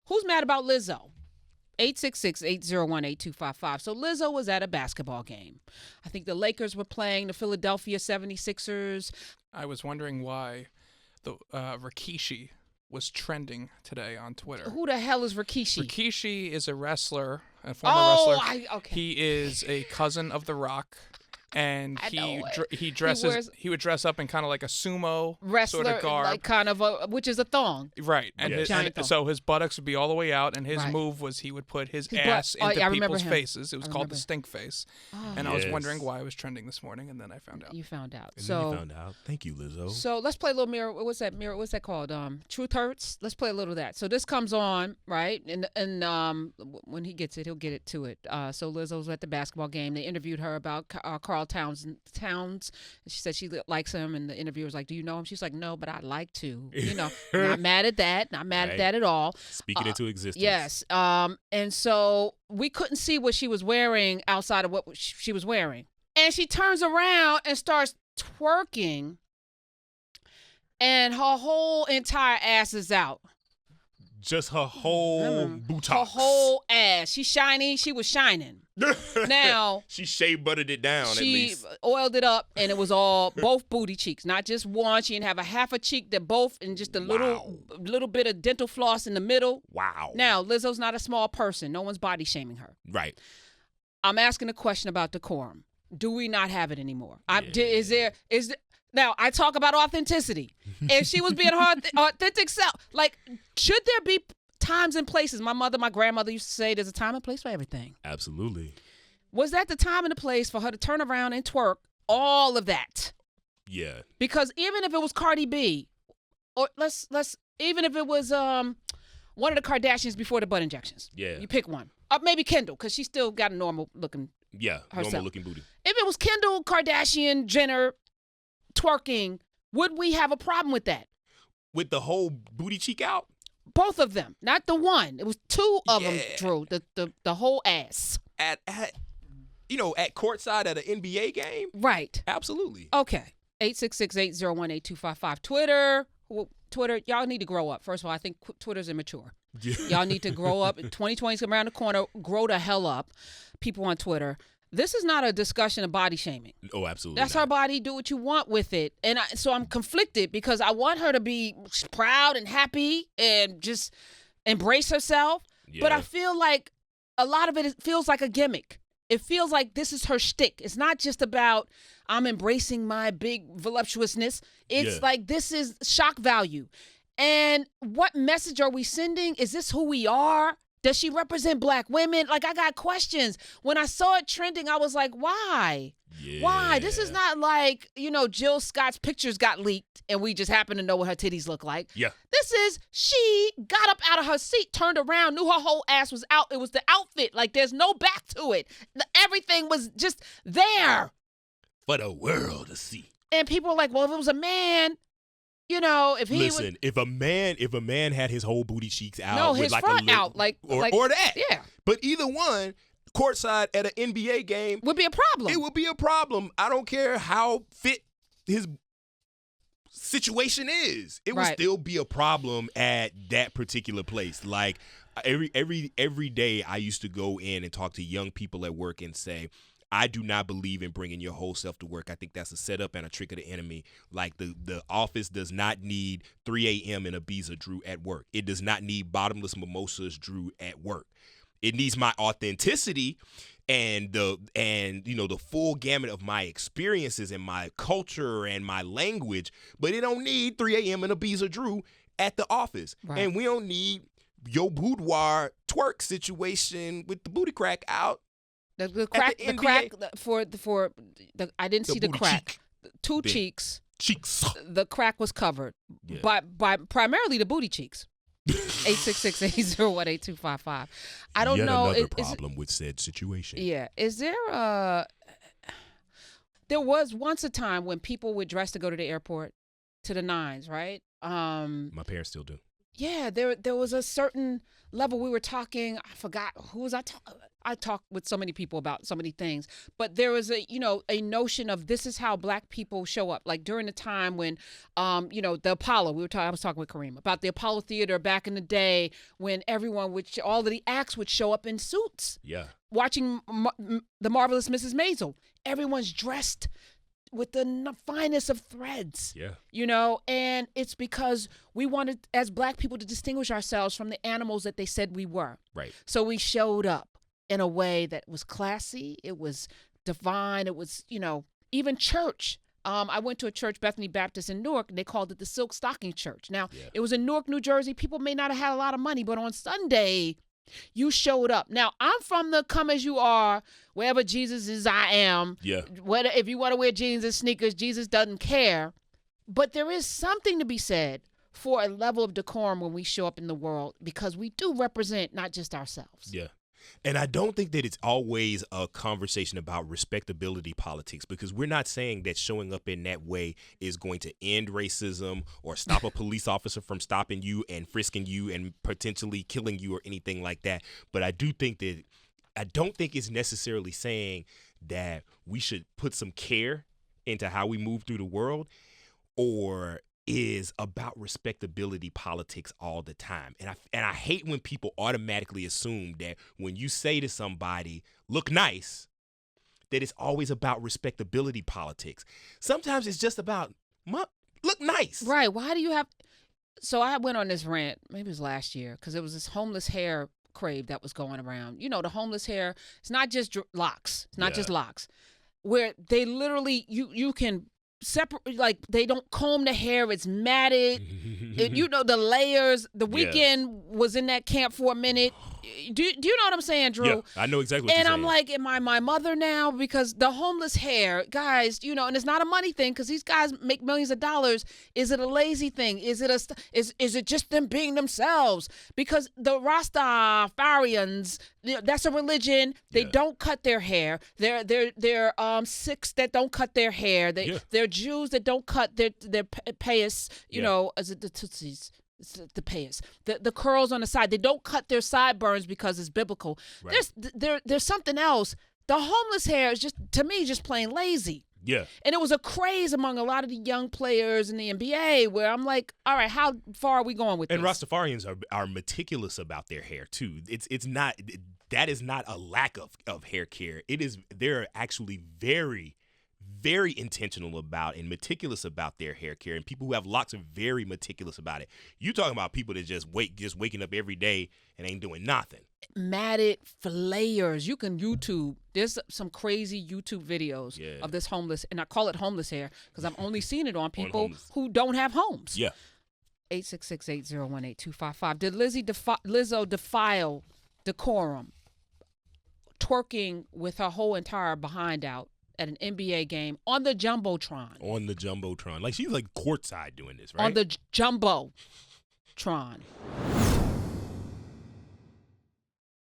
Who's mad about Lizzo? 866-801-8255. So Lizzo was at a basketball game. I think the Lakers were playing the Philadelphia 76ers. I was wondering why the Rikishi was trending today on Twitter. Who the hell is Rikishi? Rikishi is a wrestler, a former wrestler. Okay. He is a cousin of The Rock. And he would dress up in kind of like a sumo wrestler, sort of garb, like kind of which is a thong, right? And, so his buttocks would be all the way out, and his move was he would put his ass into people's faces. It was called the stink face, and I was wondering why it was trending this morning, and then I found out. You found out. And then you found out. Thank you, Lizzo. So let's play a little mirror. What's that mirror? What's that called? Truth Hurts. Let's play a little of that. So this comes on, right? And when he gets it, he'll get it to it. So Lizzo was at the basketball game. They interviewed her about Carl Towns. She said she likes him, and the interviewer was like, "Do you know him?" She's like, "No, but I'd like to." Not mad at that. Not mad at that at all. Speaking into existence. Yes. And so we couldn't see what she was wearing outside of what she was wearing, and she turns around and starts twerking, and her whole entire ass is out. Just her whole buttocks. Her whole ass. She's shiny. She was shining. Now she shea buttered it down. At least she oiled it up, and it was all both booty cheeks, not just one. She didn't have a half a cheek. That both, and just a little bit of dental floss in the middle. Wow. Now Lizzo's not a small person. No one's body shaming her. Right. I'm asking a question about decorum. Do we not have it anymore? Yeah. Now, I talk about authenticity. If she was being her authentic self, like, should there be times and places? My grandmother used to say there's a time and place for everything. Absolutely. Was that the time and the place for her to turn around and twerk all of that? Yeah. Because even if it was Cardi B, or even if it was one of the Kardashians before the butt injections. Yeah. You pick one. Maybe Kendall, because she still got a normal looking normal looking booty. If it was Kendall, Kardashian, Jenner, twerking, would we have a problem with that? With the whole booty cheek out? Both of them, not the one. It was two of them, Drew. The whole ass. At Courtside at an NBA game? Right. Absolutely. Okay. 866-801-8255. Twitter, y'all need to grow up. First of all, I think Twitter's immature. Yeah. Y'all need to grow up. 2020's around the corner. Grow the hell up, people on Twitter. This is not a discussion of body shaming. Oh, absolutely. That's her body. Do what you want with it. And so I'm conflicted because I want her to be proud and happy and just embrace herself. Yeah. But I feel like a lot of it feels like a gimmick. It feels like this is her shtick. It's not just about I'm embracing my big voluptuousness. It's like this is shock value. And what message are we sending? Is this who we are? Does she represent black women? Like, I got questions. When I saw it trending, I was like, why? Yeah. Why? This is not like, Jill Scott's pictures got leaked and we just happen to know what her titties look like. Yeah. This is, she got up out of her seat, turned around, knew her whole ass was out. It was the outfit. Like, there's no back to it. Everything was just there. For the world to see. And people are like, well, if it was a man... if he if a man had his whole booty cheeks out, no, with his like front out, or that, yeah. But either one, courtside at an NBA game would be a problem. It would be a problem. I don't care how fit his situation is. It would still be a problem at that particular place. Like every day, I used to go in and talk to young people at work and say, I do not believe in bringing your whole self to work. I think that's a setup and a trick of the enemy. Like the office does not need 3 a.m. and Ibiza Drew at work. It does not need bottomless mimosas Drew at work. It needs my authenticity and the full gamut of my experiences and my culture and my language. But it don't need 3 a.m. and Ibiza Drew at the office. Right. And we don't need your boudoir twerk situation with the booty crack out. The crack I didn't see the crack. Two cheeks. The crack was covered by primarily the booty cheeks. 866-801-8255. I don't know. Another problem with said situation. Yeah. Is there there was once a time when people would dress to go to the airport to the nines, right? My parents still do. Yeah, there was a certain level. We were talking, I forgot, who was I talking? I talk with so many people about so many things, but there was a notion of this is how Black people show up. Like during the time when, the Apollo, I was talking with Kareem about the Apollo Theater back in the day when all of the acts would show up in suits. Yeah. Watching The Marvelous Mrs. Maisel. Everyone's dressed with the finest of threads. Yeah. And it's because we wanted, as Black people, to distinguish ourselves from the animals that they said we were. Right. So we showed up in a way that was classy. It was divine. It was, even church. I went to a church, Bethany Baptist in Newark, and they called it the Silk Stocking Church. Now, It was in Newark, New Jersey. People may not have had a lot of money, but on Sunday, you showed up. Now, I'm from the come as you are, wherever Jesus is, I am. Yeah. If you want to wear jeans and sneakers, Jesus doesn't care. But there is something to be said for a level of decorum when we show up in the world, because we do represent not just ourselves. Yeah. And I don't think that it's always a conversation about respectability politics, because we're not saying that showing up in that way is going to end racism or stop a police officer from stopping you and frisking you and potentially killing you or anything like that. But I don't think it's necessarily saying that we should put some care into how we move through the world, or is about respectability politics all the time. And I hate when people automatically assume that when you say to somebody, look nice, that it's always about respectability politics. Sometimes it's just about look nice. Right. Why do you have... So I went on this rant, maybe it was last year, because it was this homeless hair crave that was going around. The homeless hair, it's not just locks. It's not just locks. Where they literally, you can... separate, like they don't comb the hair, it's matted. The layers. The Weeknd was in that camp for a minute. Do you know what I'm saying, Drew? Yeah, I know exactly what you're saying. And I'm like, am I my mother now? Because the homeless hair, guys, and it's not a money thing, because these guys make millions of dollars. Is it a lazy thing? Is it just them being themselves? Because the Rastafarians, that's a religion. They don't cut their hair. They're Sikhs that don't cut their hair. They're Jews that don't cut their payas. As it the Tutsis. The payas, the curls on the side. They don't cut their sideburns because it's biblical. Right. There's something else. The homeless hair is to me just plain lazy. Yeah. And it was a craze among a lot of the young players in the NBA, where I'm like, all right, how far are we going with this? And Rastafarians are meticulous about their hair too. It's not, that is not a lack of hair care. They're actually very, very intentional about and meticulous about their hair care, and people who have locks are very meticulous about it. You talking about people that just waking up every day and ain't doing nothing. Matted flayers. You can YouTube. There's some crazy YouTube videos of this homeless, and I call it homeless hair because I've only seen it on people who don't have homes. Yeah. 866-801-8255. Did Lizzo defile decorum, twerking with her whole entire behind out at an NBA game on the Jumbotron? On the Jumbotron. Like, she's like courtside doing this, right? On the Jumbotron.